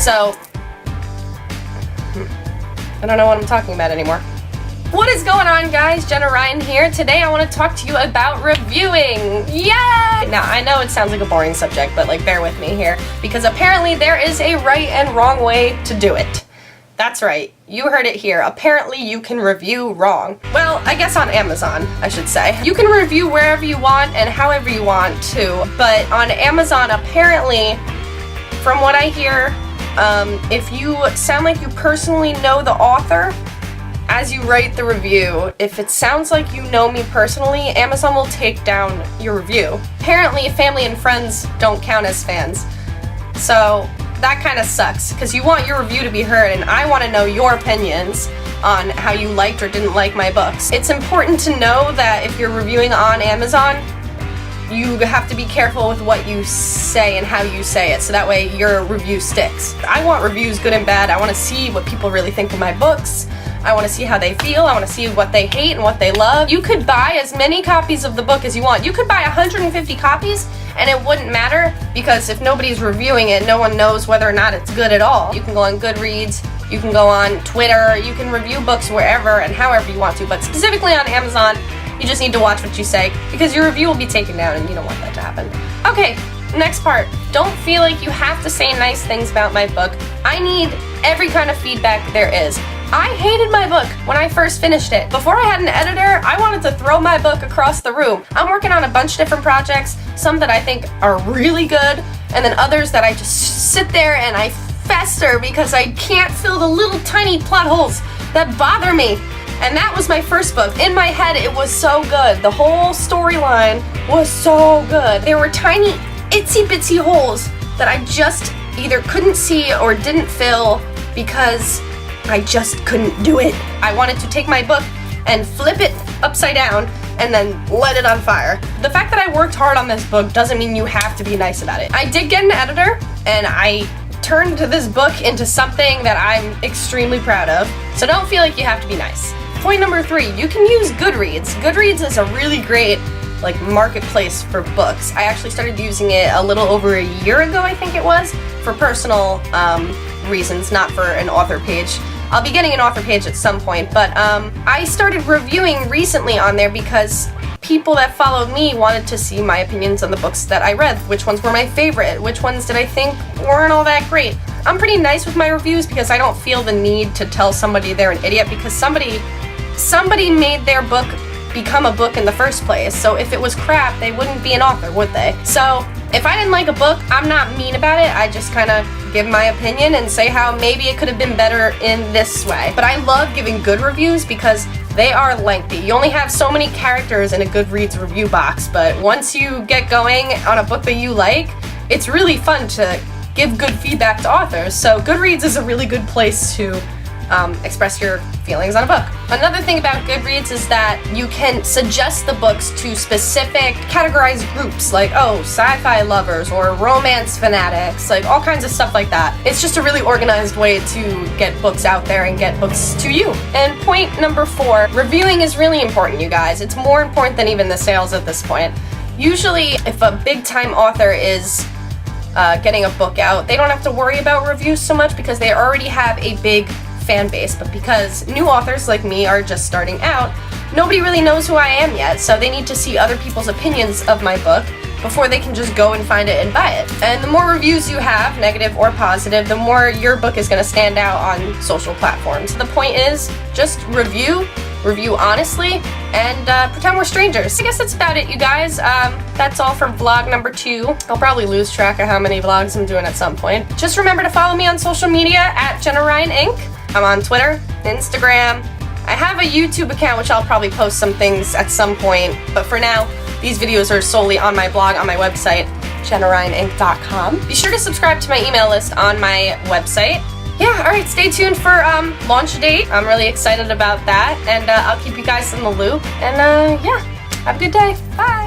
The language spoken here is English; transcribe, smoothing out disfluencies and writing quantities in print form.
So, I don't know what I'm talking about anymore. What is going on, guys? Jenna Ryan here. Today I want to talk to you about reviewing. Yay! Now, I know it sounds like a boring subject, but like bear with me here, because apparently there is a right and wrong way to do it. That's right. You heard it here. Apparently you can review wrong. Well, I guess on Amazon, I should say. You can review wherever you want and however you want to, but on Amazon, apparently, from what I hear, if you sound like you personally know the author, as you write the review, if it sounds like you know me personally, Amazon will take down your review. Apparently, family and friends don't count as fans. So that kind of sucks, because you want your review to be heard, and I want to know your opinions on how you liked or didn't like my books. It's important to know that if you're reviewing on Amazon, you have to be careful with what you say and how you say it, so that way your review sticks. I want reviews, good and bad. I want to see what people really think of my books. I want to see how they feel. I want to see what they hate and what they love. You could buy as many copies of the book as you want. You could buy 150 copies and it wouldn't matter, because if nobody's reviewing it, no one knows whether or not it's good at all. You can go on Goodreads, you can go on Twitter, you can review books wherever and however you want to, but specifically on Amazon, you just need to watch what you say, because your review will be taken down and you don't want that to happen. Okay, next part. Don't feel like you have to say nice things about my book. I need every kind of feedback there is. I hated my book when I first finished it. Before I had an editor, I wanted to throw my book across the room. I'm working on a bunch of different projects, some that I think are really good, and then others that I just sit there and I fester because I can't fill the little tiny plot holes that bother me. And that was my first book. In my head, it was so good. The whole storyline was so good. There were tiny, itsy bitsy holes that I just either couldn't see or didn't fill because I just couldn't do it. I wanted to take my book and flip it upside down and then let it on fire. The fact that I worked hard on this book doesn't mean you have to be nice about it. I did get an editor, and I turned this book into something that I'm extremely proud of. So don't feel like you have to be nice. Point number 3, you can use Goodreads. Goodreads is a really great marketplace for books. I actually started using it a little over a year ago, I think it was, for personal reasons, not for an author page. I'll be getting an author page at some point, but I started reviewing recently on there because people that followed me wanted to see my opinions on the books that I read. Which ones were my favorite? Which ones did I think weren't all that great? I'm pretty nice with my reviews because I don't feel the need to tell somebody they're an idiot, because somebody made their book become a book in the first place. So if it was crap, they wouldn't be an author, would they? So if I didn't like a book, I'm not mean about it. I just kind of give my opinion and say how maybe it could have been better in this way. But I love giving good reviews because they are lengthy. You only have so many characters in a Goodreads review box, but once you get going on a book that you like, it's really fun to give good feedback to authors. So Goodreads is a really good place to express your feelings on a book. Another thing about Goodreads is that you can suggest the books to specific categorized groups, like, oh, sci-fi lovers or romance fanatics, like all kinds of stuff like that. It's just a really organized way to get books out there and get books to you. And point number 4, reviewing is really important, you guys. It's more important than even the sales at this point. Usually, if a big-time author is getting a book out, they don't have to worry about reviews so much because they already have a big fan base. But because new authors like me are just starting out, nobody really knows who I am yet, so they need to see other people's opinions of my book before they can just go and find it and buy it. And the more reviews you have, negative or positive, the more your book is going to stand out on social platforms. The point is, just review honestly, and pretend we're strangers. I guess that's about it, you guys. That's all for vlog number 2. I'll probably lose track of how many vlogs I'm doing at some point. Just remember to follow me on social media at Jenna Ryan Inc. I'm on Twitter, Instagram. I have a YouTube account which I'll probably post some things at some point, but for now, these videos are solely on my blog, on my website, jennaryaninc.com. Be sure to subscribe to my email list on my website. Yeah, alright, stay tuned for launch date. I'm really excited about that, and I'll keep you guys in the loop. And yeah, have a good day. Bye!